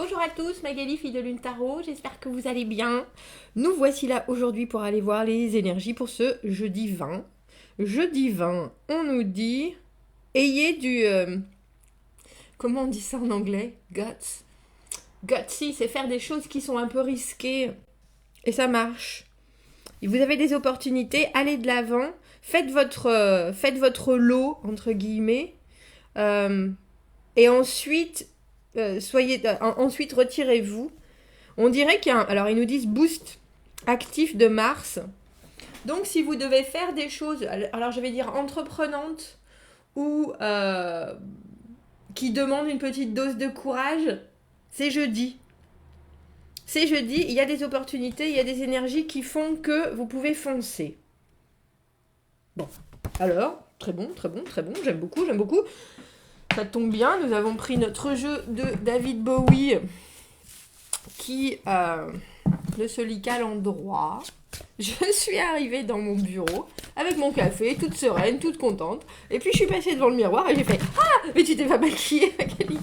Bonjour à tous, Magali, fille de Lune Tarot, j'espère que vous allez bien. Nous voici là aujourd'hui pour aller voir les énergies pour ce jeudi 20. Jeudi 20, on nous dit, ayez du... comment on dit ça en anglais? Guts. Gutsy, c'est faire des choses qui sont un peu risquées. Et ça marche. Vous avez des opportunités, allez de l'avant, faites votre lot, entre guillemets. Et ensuite... ensuite retirez-vous. On dirait qu'il y a alors ils nous disent boost actif de Mars. Donc si vous devez faire des choses, alors je vais dire entreprenantes ou qui demandent une petite dose de courage, c'est jeudi. C'est jeudi, il y a des opportunités, il y a des énergies qui font que vous pouvez foncer. Bon, alors, très bon, j'aime beaucoup. Ça tombe bien, nous avons pris notre jeu de David Bowie qui ne se lit qu'à l'endroit. Je suis arrivée dans mon bureau avec mon café, toute sereine, toute contente. Et puis je suis passée devant le miroir et j'ai fait « Ah, mais tu t'es pas maquillée, Magali !»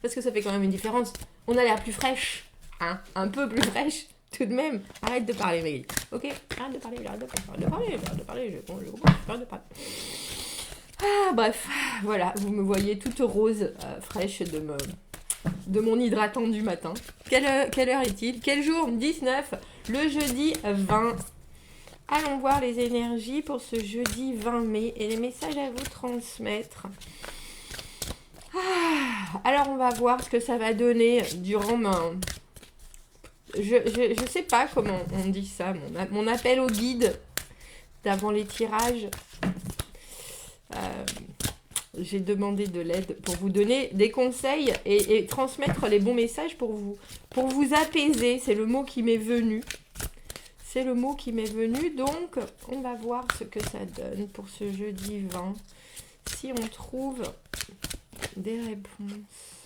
Parce que ça fait quand même une différence. On a l'air plus fraîche, hein, un peu plus fraîche tout de même. Arrête de parler, Magali. Ok, arrête de parler, je arrête de parler. Ah, bref, voilà, vous me voyez toute rose, fraîche de mon hydratant du matin. Quelle heure est-il? Quel jour? 19, le jeudi 20. Allons voir les énergies pour ce jeudi 20 mai et les messages à vous transmettre. Alors, on va voir ce que ça va donner durant Je sais pas comment on dit ça, mon appel au guide d'avant les tirages. J'ai demandé de l'aide pour vous donner des conseils et transmettre les bons messages pour vous apaiser. C'est le mot qui m'est venu. Donc, on va voir ce que ça donne pour ce jeudi 20. Si on trouve des réponses.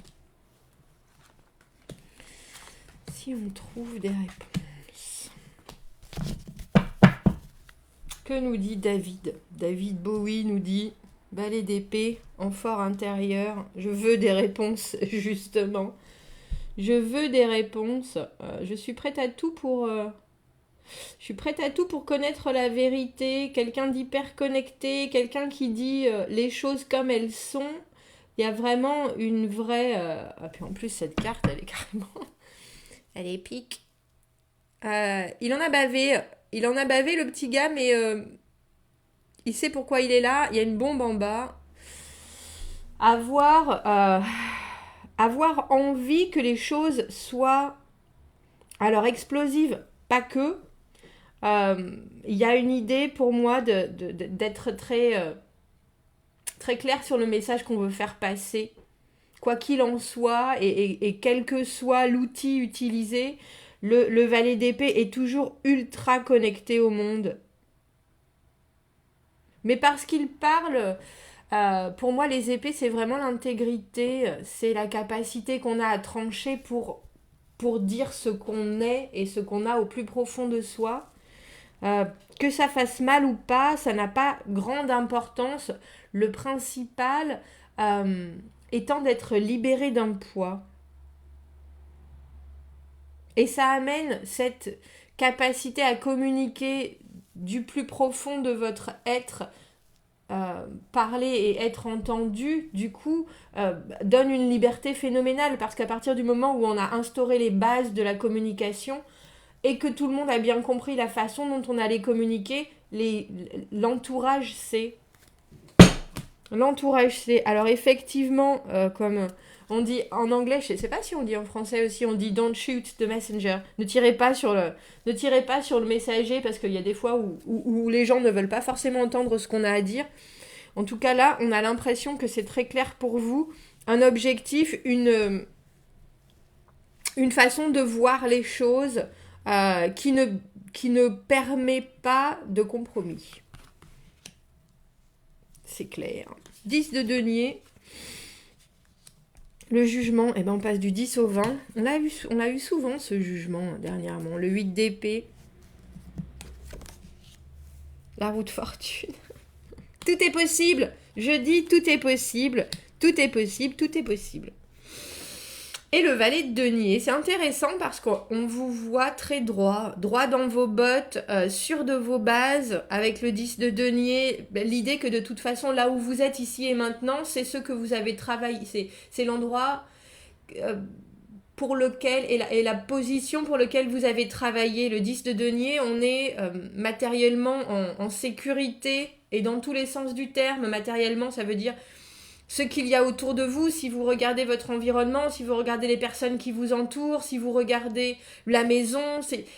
Que nous dit David? David Bowie nous dit... Balai d'épée en fort intérieur. Je veux des réponses, justement. Je veux des réponses. Je suis prête à tout pour... Je suis prête à tout pour connaître la vérité. Quelqu'un d'hyper connecté. Quelqu'un qui dit les choses comme elles sont. Il y a vraiment une vraie... Ah, puis en plus, cette carte, elle est carrément... Elle est épique. Il en a bavé. Le petit gars, mais... il sait pourquoi il est là, il y a une bombe en bas. Avoir envie que les choses soient alors explosives, pas que. Il y a une idée pour moi d'être très clair sur le message qu'on veut faire passer. Quoi qu'il en soit, et quel que soit l'outil utilisé, le valet d'épée est toujours ultra connecté au monde. Mais parce qu'il parle, pour moi, les épées, c'est vraiment l'intégrité, c'est la capacité qu'on a à trancher pour dire ce qu'on est et ce qu'on a au plus profond de soi. Que ça fasse mal ou pas, ça n'a pas grande importance. Le principal étant d'être libéré d'un poids. Et ça amène cette capacité à communiquer du plus profond de votre être, parler et être entendu, du coup, donne une liberté phénoménale, parce qu'à partir du moment où on a instauré les bases de la communication et que tout le monde a bien compris la façon dont on allait communiquer, l'entourage sait. Alors effectivement, comme... on dit en anglais, je ne sais pas si on dit en français aussi, on dit don't shoot the messenger. Ne tirez pas sur le messager, parce qu'il y a des fois où les gens ne veulent pas forcément entendre ce qu'on a à dire. En tout cas là, on a l'impression que c'est très clair pour vous. Un objectif, une façon de voir les choses qui ne permet pas de compromis. C'est clair. 10 de denier. Le jugement, on passe du 10 au 20. On l'a eu souvent, ce jugement, dernièrement. Le 8 d'épée. La roue de fortune. Tout est possible. Je dis tout est possible. Tout est possible. Et le valet de denier, c'est intéressant parce qu'on vous voit très droit, droit dans vos bottes, sûr de vos bases, avec le 10 de denier, l'idée que de toute façon, là où vous êtes ici et maintenant, c'est ce que vous avez travaillé, c'est l'endroit pour lequel, et la position pour lequel vous avez travaillé. Le 10 de denier, on est matériellement en sécurité, et dans tous les sens du terme. Matériellement, ça veut dire ce qu'il y a autour de vous, si vous regardez votre environnement, si vous regardez les personnes qui vous entourent, si vous regardez la maison,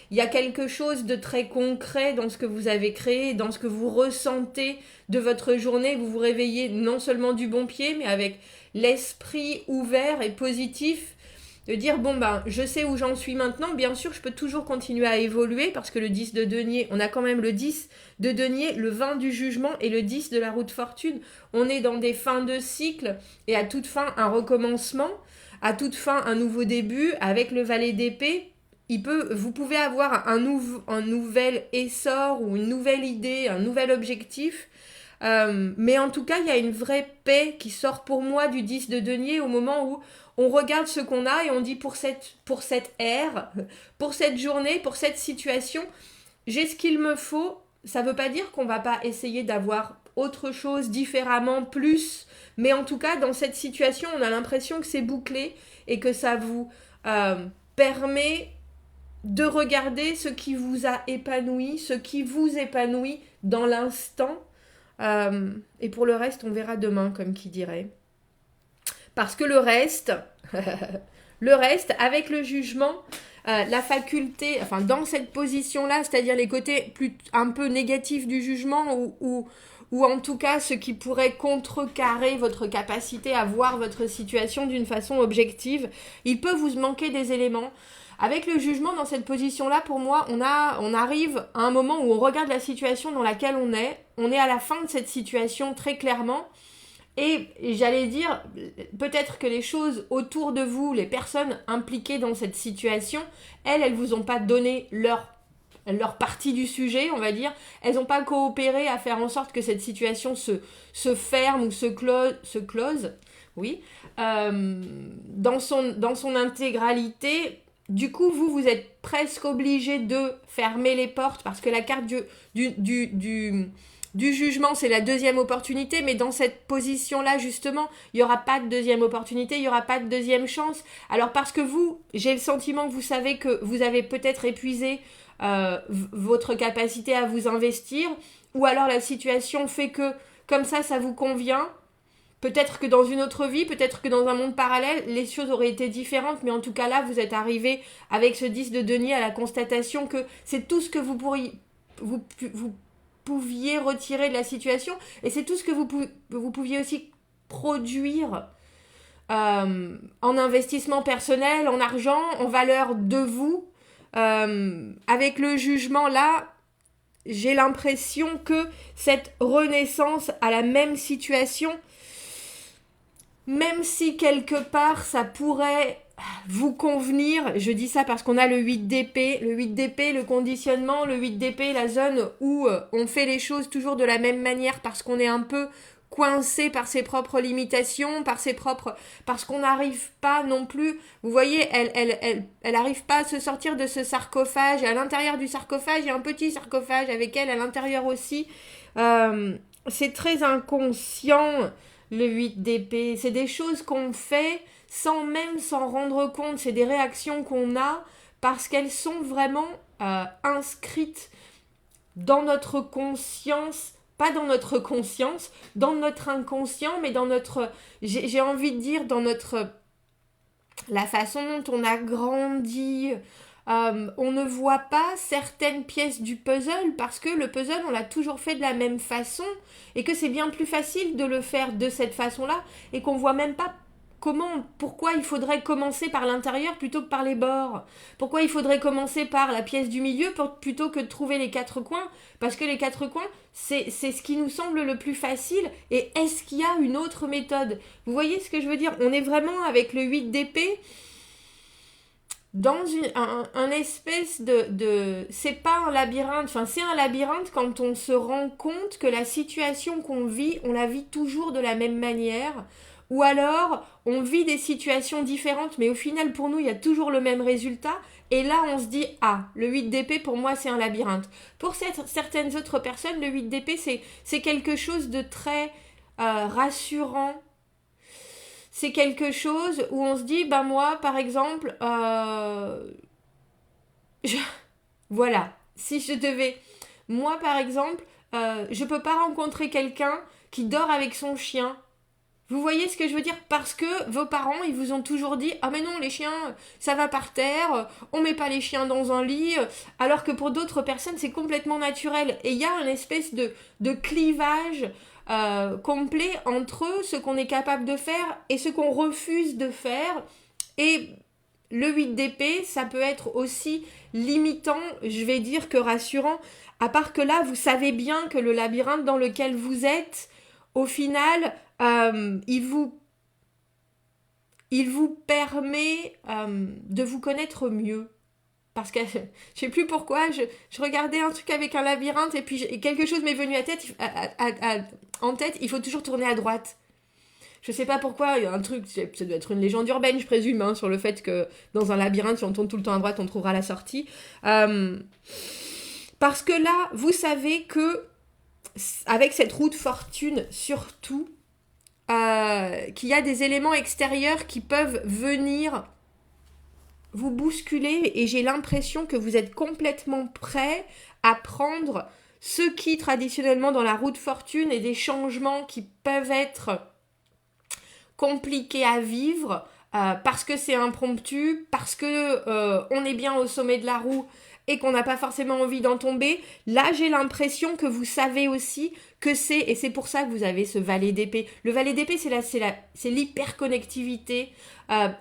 il y a quelque chose de très concret dans ce que vous avez créé, dans ce que vous ressentez de votre journée. Vous vous réveillez non seulement du bon pied, mais avec l'esprit ouvert et positif, de dire, bon ben, je sais où j'en suis maintenant, bien sûr, je peux toujours continuer à évoluer, parce que le 10 de denier, on a quand même le 10 de denier, le 20 du jugement et le 10 de la roue de fortune. On est dans des fins de cycle, et à toute fin, un recommencement, à toute fin, un nouveau début. Avec le valet d'épée, vous pouvez avoir un nouvel essor, ou une nouvelle idée, un nouvel objectif, mais en tout cas, il y a une vraie paix qui sort pour moi du 10 de denier, au moment où on regarde ce qu'on a et on dit, pour cette ère, pour cette journée, pour cette situation, j'ai ce qu'il me faut. Ça ne veut pas dire qu'on ne va pas essayer d'avoir autre chose différemment, plus, mais en tout cas, dans cette situation, on a l'impression que c'est bouclé, et que ça vous permet de regarder ce qui vous a épanoui, ce qui vous épanouit dans l'instant. Et pour le reste, on verra demain, comme qui dirait. Parce que le reste, avec le jugement, la faculté, enfin dans cette position-là, c'est-à-dire les côtés un peu négatifs du jugement, ou en tout cas ce qui pourrait contrecarrer votre capacité à voir votre situation d'une façon objective, il peut vous manquer des éléments. Avec le jugement, dans cette position-là, pour moi, on arrive à un moment où on regarde la situation dans laquelle on est à la fin de cette situation très clairement, et j'allais dire, peut-être que les choses autour de vous, les personnes impliquées dans cette situation, elles vous ont pas donné leur partie du sujet, on va dire. Elles n'ont pas coopéré à faire en sorte que cette situation se ferme ou se close, oui, dans son intégralité. Du coup, vous êtes presque obligé de fermer les portes, parce que la carte du jugement, c'est la deuxième opportunité, mais dans cette position-là, justement, il n'y aura pas de deuxième opportunité, il n'y aura pas de deuxième chance. Alors parce que j'ai le sentiment que vous savez que vous avez peut-être épuisé votre capacité à vous investir, ou alors la situation fait que, comme ça vous convient. Peut-être que dans une autre vie, peut-être que dans un monde parallèle, les choses auraient été différentes, mais en tout cas là, vous êtes arrivé avec ce 10 de denier à la constatation que c'est tout ce que vous pouviez retirer de la situation, et c'est tout ce que vous pouviez aussi produire en investissement personnel, en argent, en valeur de vous. Avec le jugement là, j'ai l'impression que cette renaissance à la même situation, même si quelque part ça pourrait vous convenir, je dis ça parce qu'on a le 8 d'épée, le conditionnement, le 8 d'épée, la zone où on fait les choses toujours de la même manière, parce qu'on est un peu coincé par ses propres limitations, parce qu'on n'arrive pas non plus, vous voyez, elle n'arrive pas à se sortir de ce sarcophage, et à l'intérieur du sarcophage, il y a un petit sarcophage avec elle à l'intérieur aussi. C'est très inconscient, le 8 d'épée, c'est des choses qu'on fait sans même s'en rendre compte, c'est des réactions qu'on a parce qu'elles sont vraiment inscrites dans notre conscience, pas dans notre conscience, dans notre inconscient, mais dans notre, j'ai envie de dire, dans la façon dont on a grandi. On ne voit pas certaines pièces du puzzle parce que le puzzle, on l'a toujours fait de la même façon, et que c'est bien plus facile de le faire de cette façon-là, et qu'on voit même pas pourquoi il faudrait commencer par l'intérieur plutôt que par les bords. Pourquoi il faudrait commencer par la pièce du milieu plutôt que de trouver les quatre coins, parce que les quatre coins, c'est ce qui nous semble le plus facile. Et est-ce qu'il y a une autre méthode ? Vous voyez ce que je veux dire ? On est vraiment avec le 8 d'épée dans un espèce de c'est pas un labyrinthe, enfin c'est un labyrinthe quand on se rend compte que la situation qu'on vit, on la vit toujours de la même manière, ou alors on vit des situations différentes, mais au final pour nous il y a toujours le même résultat, et là on se dit ah, le 8 d'épée pour moi c'est un labyrinthe. Pour certaines autres personnes, le 8 d'épée c'est quelque chose de très rassurant. C'est quelque chose où on se dit, ben moi par exemple, voilà, si je devais, moi par exemple, je peux pas rencontrer quelqu'un qui dort avec son chien. Vous voyez ce que je veux dire? Parce que vos parents, ils vous ont toujours dit ah mais non, les chiens, ça va par terre, on met pas les chiens dans un lit, alors que pour d'autres personnes, c'est complètement naturel. Et il y a une espèce de clivage complet entre ce qu'on est capable de faire et ce qu'on refuse de faire. Et le 8 d'épée, ça peut être aussi limitant, je vais dire, que rassurant. À part que là, vous savez bien que le labyrinthe dans lequel vous êtes, au final, il vous permet de vous connaître mieux. Parce que je sais plus pourquoi, je regardais un truc avec un labyrinthe et puis quelque chose m'est venu en tête, il faut toujours tourner à droite. Je sais pas pourquoi, il y a un truc, ça doit être une légende urbaine, je présume, hein, sur le fait que dans un labyrinthe, si on tourne tout le temps à droite, on trouvera la sortie. Parce que là, vous savez que, avec cette roue de fortune, surtout, qu'il y a des éléments extérieurs qui peuvent venir vous bousculer, et j'ai l'impression que vous êtes complètement prêt à prendre ce qui, traditionnellement, dans la roue de fortune, est des changements qui peuvent être compliqué à vivre parce que c'est impromptu, parce que on est bien au sommet de la roue et qu'on n'a pas forcément envie d'en tomber. Là, j'ai l'impression que vous savez aussi que et c'est pour ça que vous avez ce valet d'épée. Le valet d'épée, c'est l'hyperconnectivité.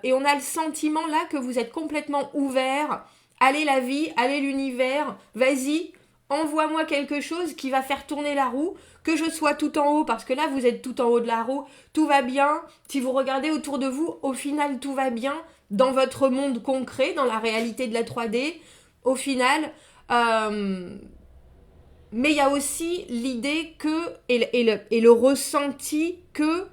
Et on a le sentiment là que vous êtes complètement ouvert. Allez la vie, allez l'univers, vas-y, envoie-moi quelque chose qui va faire tourner la roue, que je sois tout en haut, parce que là vous êtes tout en haut de la roue, tout va bien, si vous regardez autour de vous, au final tout va bien, dans votre monde concret, dans la réalité de la 3D, au final, mais il y a aussi l'idée que, et le ressenti que,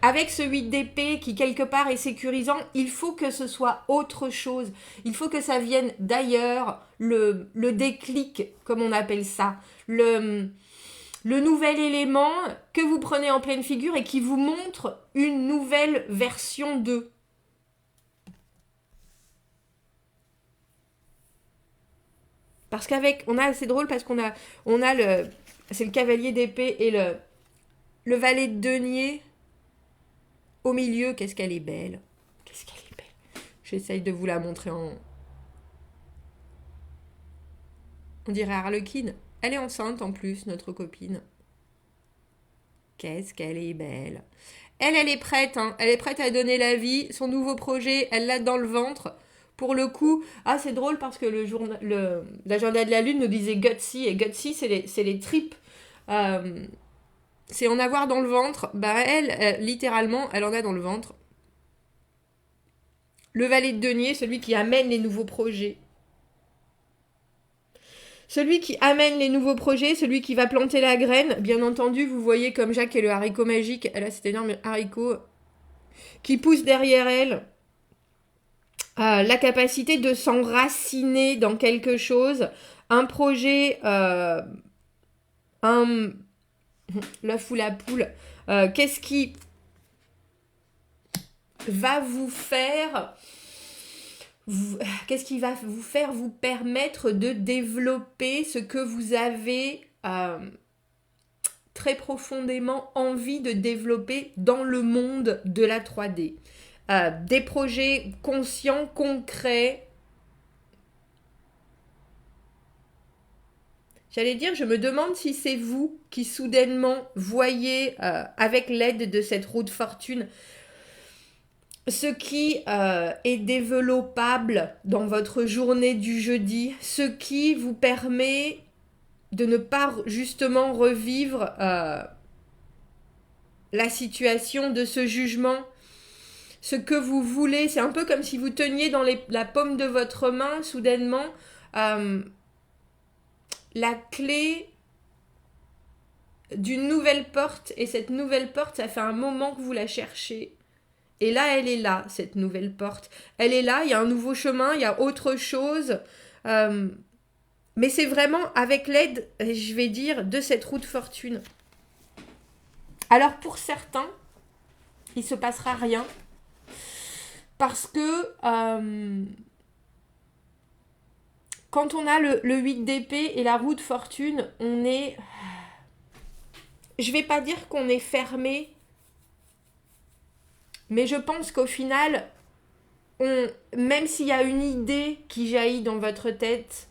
avec ce 8 d'épée qui quelque part est sécurisant, il faut que ce soit autre chose. Il faut que ça vienne d'ailleurs, le déclic, comme on appelle ça. Le nouvel élément que vous prenez en pleine figure et qui vous montre une nouvelle version d'eux. Parce c'est drôle parce qu'on a c'est le cavalier d'épée et le valet de denier. Au milieu, qu'est-ce qu'elle est belle. Qu'est-ce qu'elle est belle. J'essaye de vous la montrer en... On dirait Harlequin. Elle est enceinte en plus, notre copine. Qu'est-ce qu'elle est belle. Elle est prête. Hein. Elle est prête à donner la vie. Son nouveau projet, elle l'a dans le ventre. Pour le coup, c'est drôle parce que l'agenda de la Lune nous disait gutsy. Et gutsy, c'est les tripes. C'est en avoir dans le ventre. Elle, littéralement, elle en a dans le ventre. Le valet de denier, celui qui amène les nouveaux projets. Celui qui amène les nouveaux projets, celui qui va planter la graine. Bien entendu, vous voyez comme Jacques est le haricot magique. Elle a cet énorme haricot qui pousse derrière elle la capacité de s'enraciner dans quelque chose. Un projet, l'œuf ou la poule, qu'est-ce qui va vous faire vous permettre de développer ce que vous avez très profondément envie de développer dans le monde de la 3D. Des projets conscients, concrets. J'allais dire, je me demande si c'est vous qui soudainement voyez, avec l'aide de cette roue de fortune, ce qui est développable dans votre journée du jeudi, ce qui vous permet de ne pas justement revivre la situation de ce jugement. Ce que vous voulez, c'est un peu comme si vous teniez dans la paume de votre main, soudainement, la clé d'une nouvelle porte. Et cette nouvelle porte, ça fait un moment que vous la cherchez. Et là, elle est là, cette nouvelle porte. Elle est là, il y a un nouveau chemin, il y a autre chose. Mais c'est vraiment avec l'aide, je vais dire, de cette roue de fortune. Alors pour certains, il ne se passera rien. Parce que quand on a le 8 d'épée et la roue de fortune, on est... Je vais pas dire qu'on est fermé, mais je pense qu'au final, même s'il y a une idée qui jaillit dans votre tête,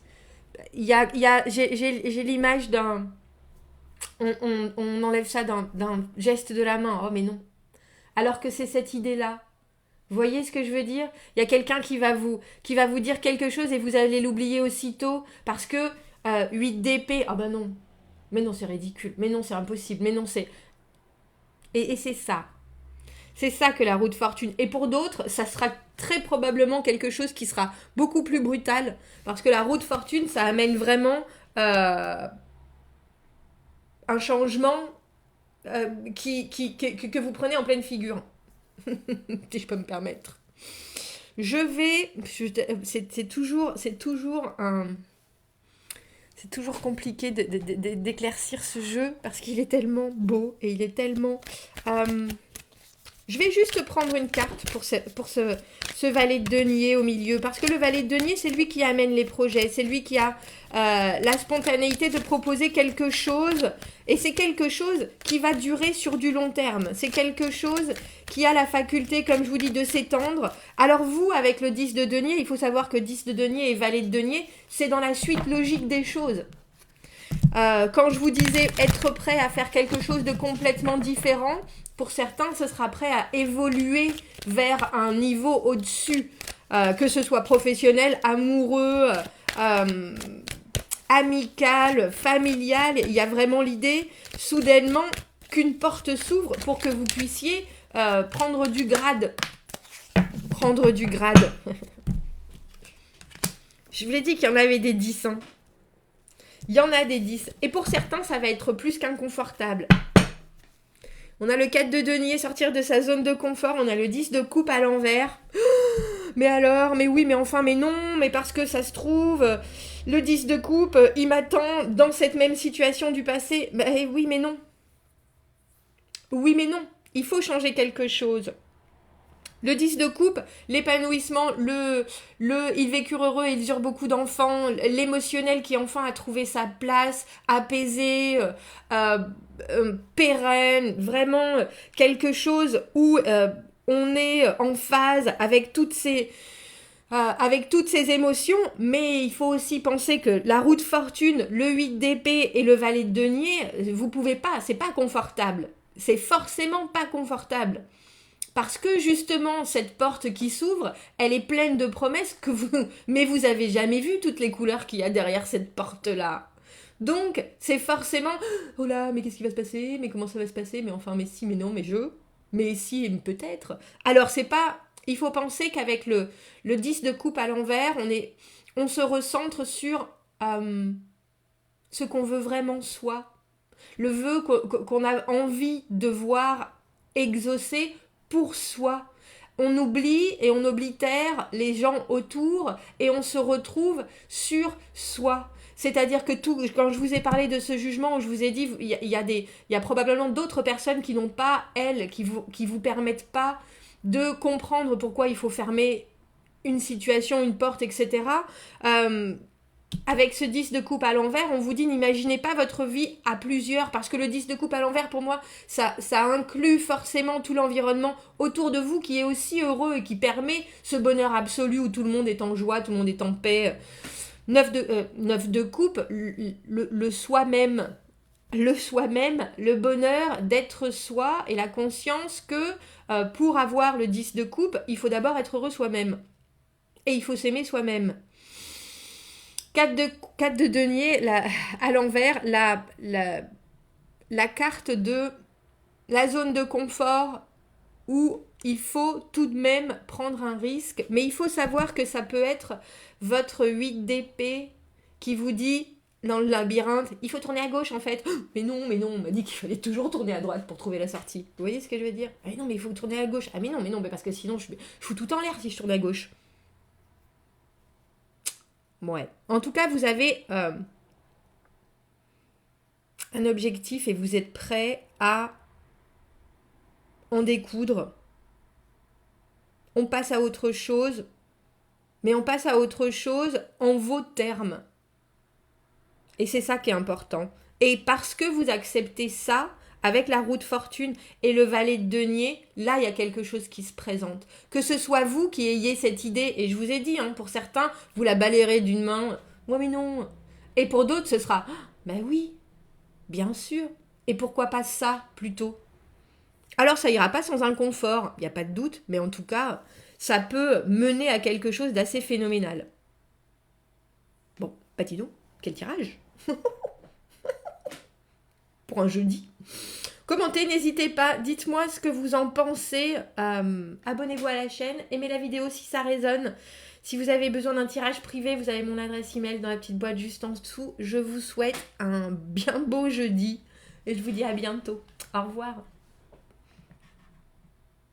j'ai l'image d'un... On enlève ça d'un geste de la main. Oh mais non. Alors que c'est cette idée-là. Vous voyez ce que je veux dire? Il y a quelqu'un qui va vous dire quelque chose et vous allez l'oublier aussitôt parce que 8 d'épée, ah ben non. Mais non, c'est ridicule. Mais non, c'est impossible. Mais non, c'est... Et c'est ça. C'est ça que la roue de fortune. Et pour d'autres, ça sera très probablement quelque chose qui sera beaucoup plus brutal. Parce que la roue de fortune, ça amène vraiment un changement que vous prenez en pleine figure. Si je peux me permettre. C'est toujours compliqué d'éclaircir ce jeu parce qu'il est tellement beau et il est tellement... je vais juste prendre une carte pour ce valet de denier au milieu. Parce que le valet de denier, c'est lui qui amène les projets. C'est lui qui a la spontanéité de proposer quelque chose. Et c'est quelque chose qui va durer sur du long terme. C'est quelque chose qui a la faculté, comme je vous dis, de s'étendre. Alors vous, avec le 10 de denier, il faut savoir que 10 de denier et valet de denier, c'est dans la suite logique des choses. Quand je vous disais être prêt à faire quelque chose de complètement différent, pour certains, ce sera prêt à évoluer vers un niveau au-dessus, que ce soit professionnel, amoureux, amical, familial. Il y a vraiment l'idée, soudainement, qu'une porte s'ouvre pour que vous puissiez prendre du grade. Prendre du grade. Je vous l'ai dit qu'il y en avait des 10, hein. Il y en a des 10. Et pour certains, ça va être plus qu'inconfortable. On a le 4 de denier, sortir de sa zone de confort. On a le 10 de coupe à l'envers. Mais alors, mais oui, mais enfin, mais non, mais parce que ça se trouve, le 10 de coupe, il m'attend dans cette même situation du passé. Ben oui, mais non. Oui, mais non. Il faut changer quelque chose. Le 10 de coupe, l'épanouissement, ils vécurent heureux, ils eurent beaucoup d'enfants, l'émotionnel qui enfin a trouvé sa place, apaisé, pérenne, vraiment quelque chose où on est en phase avec toutes ces émotions, mais il faut aussi penser que la roue de fortune, le 8 d'épée et le valet de denier, vous pouvez pas, c'est pas confortable. C'est forcément pas confortable. Parce que justement, cette porte qui s'ouvre, elle est pleine de promesses mais vous avez jamais vu toutes les couleurs qu'il y a derrière cette porte-là. Donc, c'est forcément, oh là, mais qu'est-ce qui va se passer? Mais comment ça va se passer? Mais enfin, mais si, mais non, mais si, peut-être. Alors, c'est pas, il faut penser qu'avec le 10 de coupe à l'envers, on se recentre sur ce qu'on veut vraiment soi. Le vœu qu'on a envie de voir exaucer pour soi. On oublie et on oblitère les gens autour et on se retrouve sur soi. C'est-à-dire que quand je vous ai parlé de ce jugement, où je vous ai dit, il y a probablement d'autres personnes qui n'ont pas, elles, qui vous permettent pas de comprendre pourquoi il faut fermer une situation, une porte, etc. Avec ce 10 de coupe à l'envers, on vous dit n'imaginez pas votre vie à plusieurs, parce que le 10 de coupe à l'envers, pour moi, ça inclut forcément tout l'environnement autour de vous qui est aussi heureux et qui permet ce bonheur absolu où tout le monde est en joie, tout le monde est en paix. 9 de coupe, le soi-même, le bonheur d'être soi et la conscience que pour avoir le 10 de coupe, il faut d'abord être heureux soi-même. Et il faut s'aimer soi-même. 4 de denier, à l'envers, la carte de la zone de confort où il faut tout de même prendre un risque. Mais il faut savoir que ça peut être votre 8 d'épée qui vous dit dans le labyrinthe, il faut tourner à gauche en fait. Oh, mais non, on m'a dit qu'il fallait toujours tourner à droite pour trouver la sortie. Vous voyez ce que je veux dire? Ah mais non, mais il faut tourner à gauche. Ah mais non, mais parce que sinon je fous tout en l'air si je tourne à gauche. Ouais. En tout cas, vous avez un objectif et vous êtes prêt à en découdre. On passe à autre chose, mais on passe à autre chose en vos termes. Et c'est ça qui est important. Et parce que vous acceptez ça, avec la roue de fortune et le valet de denier, là, il y a quelque chose qui se présente. Que ce soit vous qui ayez cette idée, et je vous ai dit, hein, pour certains, vous la balayerez d'une main. Ouais, mais non. Et pour d'autres, ce sera, ben oui, bien sûr. Et pourquoi pas ça, plutôt? Alors, ça ira pas sans inconfort, il n'y a pas de doute, mais en tout cas, ça peut mener à quelque chose d'assez phénoménal. Bon, bah dis donc, quel tirage pour un jeudi. Commentez, n'hésitez pas, dites-moi ce que vous en pensez. Abonnez-vous à la chaîne, aimez la vidéo si ça résonne. Si vous avez besoin d'un tirage privé, vous avez mon adresse email dans la petite boîte juste en dessous. Je vous souhaite un bien beau jeudi et je vous dis à bientôt. Au revoir.